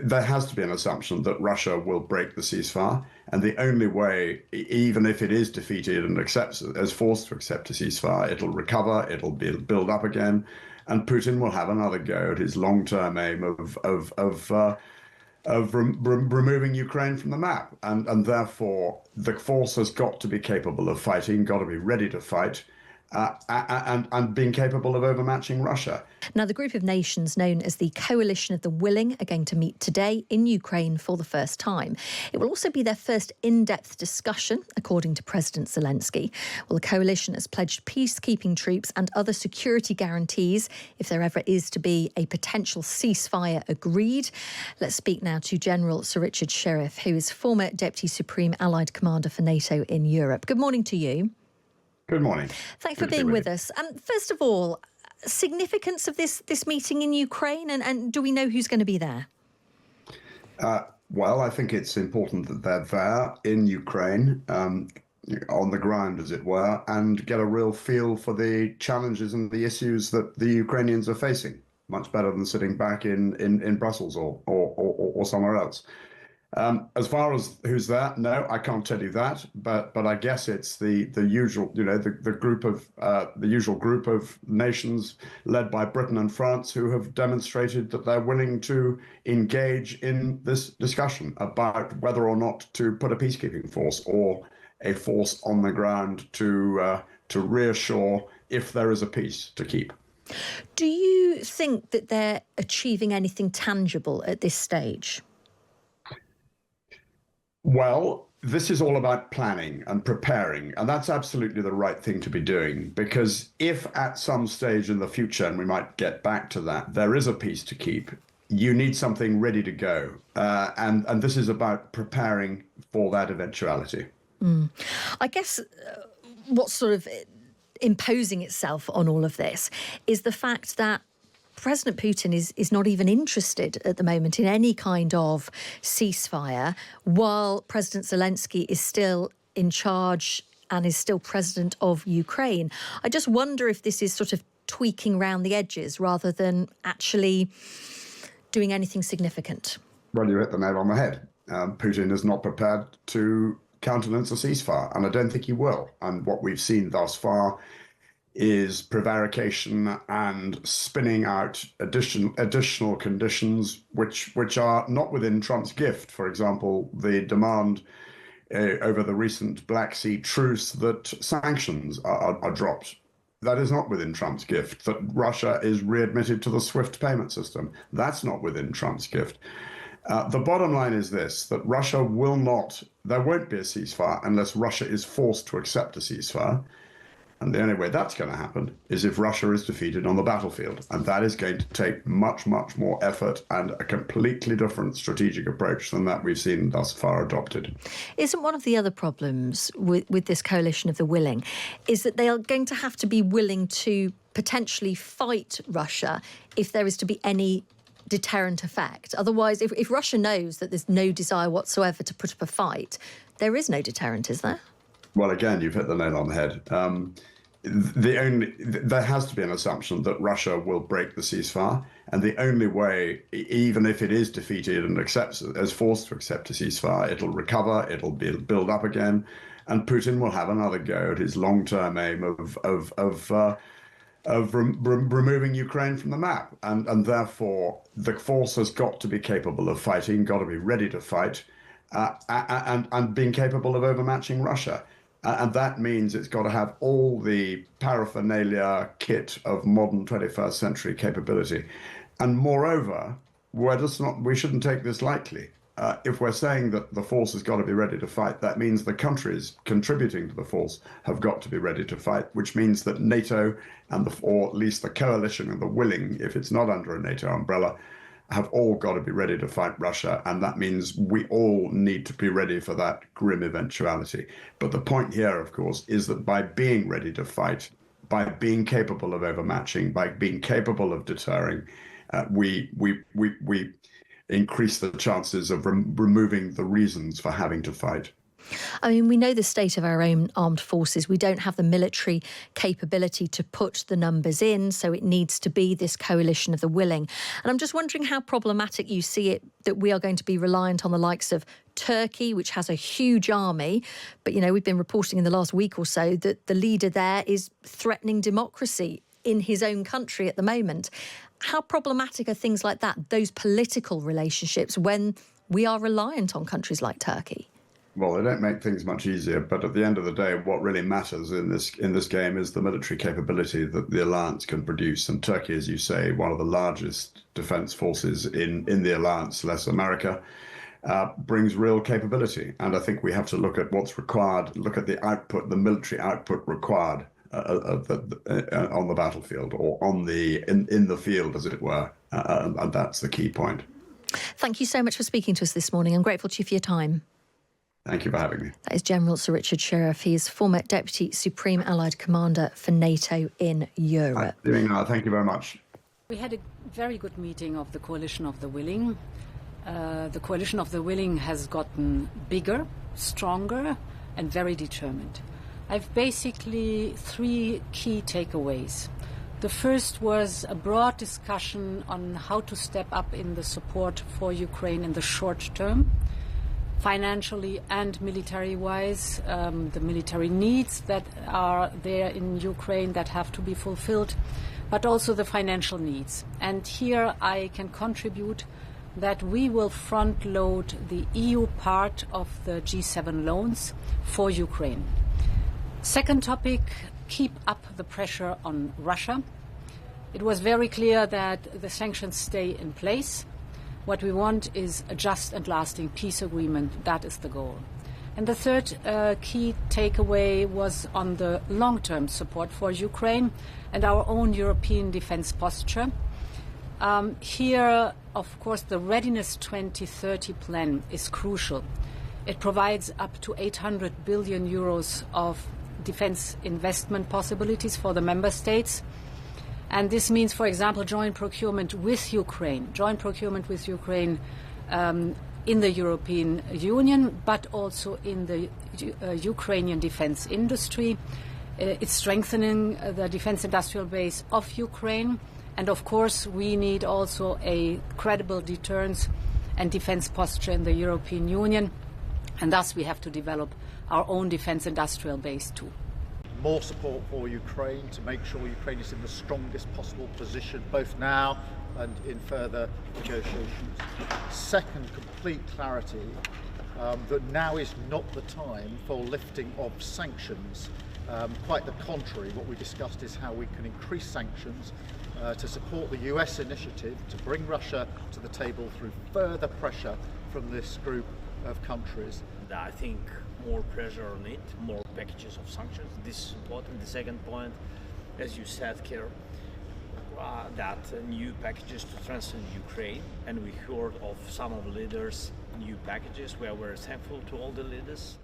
there has to be an assumption that Russia will break the ceasefire. And the only way, even if it is defeated and is forced to accept a ceasefire, it'll recover, it'll build up again, and Putin will have another go at his long-term aim of removing Ukraine from the map. And therefore, the force has got to be capable of fighting, got to be ready to fight, and being capable of overmatching Russia. Now, the group of nations known as the Coalition of the Willing are going to meet today in Ukraine for the first time. It will also be their first in-depth discussion, according to President Zelensky. Well, the coalition has pledged peacekeeping troops and other security guarantees if there ever is to be a potential ceasefire agreed. Let's speak now to General Sir Richard Shirreff, who is former Deputy Supreme Allied Commander for NATO in Europe. Good morning to you. Good morning. Thanks for being with us. First of all, significance of this meeting in Ukraine, and do we know who's going to be there? Well, I think it's important that they're there in Ukraine, on the ground, as it were, and get a real feel for the challenges and the issues that the Ukrainians are facing. Much better than sitting back in Brussels or somewhere else. As far as who's there, no, I can't tell you that, but I guess it's the usual, the usual group of nations led by Britain and France who have demonstrated that they're willing to engage in this discussion about whether or not to put a peacekeeping force or a force on the ground to reassure if there is a peace to keep. Do you think that they're achieving anything tangible at this stage? Well, this is all about planning and preparing, and that's absolutely the right thing to be doing, because if at some stage in the future, and we might get back to that, there is a peace to keep, you need something ready to go. And this is about preparing for that eventuality. I guess what's sort of imposing itself on all of this is the fact that President Putin is not even interested at the moment in any kind of ceasefire, while President Zelensky is still in charge and is still president of Ukraine. I just wonder if this is sort of tweaking around the edges rather than actually doing anything significant. Well, you hit the nail on the head. Putin is not prepared to countenance a ceasefire, and I don't think he will. And what we've seen thus far is prevarication and spinning out additional conditions which are not within Trump's gift. For example, the demand over the recent Black Sea truce that sanctions are dropped. That is not within Trump's gift. That Russia is readmitted to the SWIFT payment system. That's not within Trump's gift. The bottom line is this, that Russia there won't be a ceasefire unless Russia is forced to accept a ceasefire. And the only way that's going to happen is if Russia is defeated on the battlefield. And that is going to take much, much more effort and a completely different strategic approach than that we've seen thus far adopted. Isn't one of the other problems with this coalition of the willing is that they are going to have to be willing to potentially fight Russia if there is to be any deterrent effect? Otherwise, if Russia knows that there's no desire whatsoever to put up a fight, there is no deterrent, is there? Well, again, you've hit the nail on the head. There has to be an assumption that Russia will break the ceasefire, and the only way, even if it is defeated and is forced to accept a ceasefire, it'll recover, it'll build up again, and Putin will have another go at his long-term aim of removing Ukraine from the map, and therefore the force has got to be capable of fighting, got to be ready to fight, and being capable of overmatching Russia. And that means it's got to have all the paraphernalia kit of modern 21st century capability. And moreover, we shouldn't take this lightly. If we're saying that the force has got to be ready to fight, that means the countries contributing to the force have got to be ready to fight, which means that NATO or at least the coalition of the willing, if it's not under a NATO umbrella, have all got to be ready to fight Russia, and that means we all need to be ready for that grim eventuality. But the point here, of course, is that by being ready to fight, by being capable of overmatching, by being capable of deterring, we increase the chances of removing the reasons for having to fight. I mean, we know the state of our own armed forces. We don't have the military capability to put the numbers in, so it needs to be this coalition of the willing. And I'm just wondering how problematic you see it that we are going to be reliant on the likes of Turkey, which has a huge army. But, you know, we've been reporting in the last week or so that the leader there is threatening democracy in his own country at the moment. How problematic are things like that, those political relationships, when we are reliant on countries like Turkey? Well, they don't make things much easier, but at the end of the day, what really matters in this game is the military capability that the alliance can produce. And Turkey, as you say, one of the largest defense forces in the alliance, less America, brings real capability. And I think we have to look at what's required, look at the output, the military output required on the battlefield, or in the field, as it were. And that's the key point. Thank you so much for speaking to us this morning. I'm grateful to you for your time. Thank you for having me. That is General Sir Richard Shirreff. He is former Deputy Supreme Allied Commander for NATO in Europe. Thank you very much. We had a very good meeting of the Coalition of the Willing. The Coalition of the Willing has gotten bigger, stronger, and very determined. I've basically three key takeaways. The first was a broad discussion on how to step up in the support for Ukraine in the short term, financially and military-wise, the military needs that are there in Ukraine that have to be fulfilled, but also the financial needs. And here I can contribute that we will front-load the EU part of the G7 loans for Ukraine. Second topic, keep up the pressure on Russia. It was very clear that the sanctions stay in place. What we want is a just and lasting peace agreement. That is the goal. And the third key takeaway was on the long-term support for Ukraine and our own European defense posture. Here, of course, the Readiness 2030 plan is crucial. It provides up to 800 billion euros of defense investment possibilities for the member states. And this means, for example, joint procurement with Ukraine in the European Union, but also in the Ukrainian defense industry. It's strengthening the defense industrial base of Ukraine. And of course, we need also a credible deterrence and defense posture in the European Union. And thus we have to develop our own defense industrial base too. More support for Ukraine to make sure Ukraine is in the strongest possible position, both now and in further negotiations. Second, complete clarity that now is not the time for lifting of sanctions. Quite the contrary, what we discussed is how we can increase sanctions to support the US initiative to bring Russia to the table through further pressure from this group of countries. I think more pressure on it, more packages of sanctions. This is important. The second point, as you said, Keir, that new packages to strengthen Ukraine, and we heard of some of the leaders' new packages. We are very thankful to all the leaders.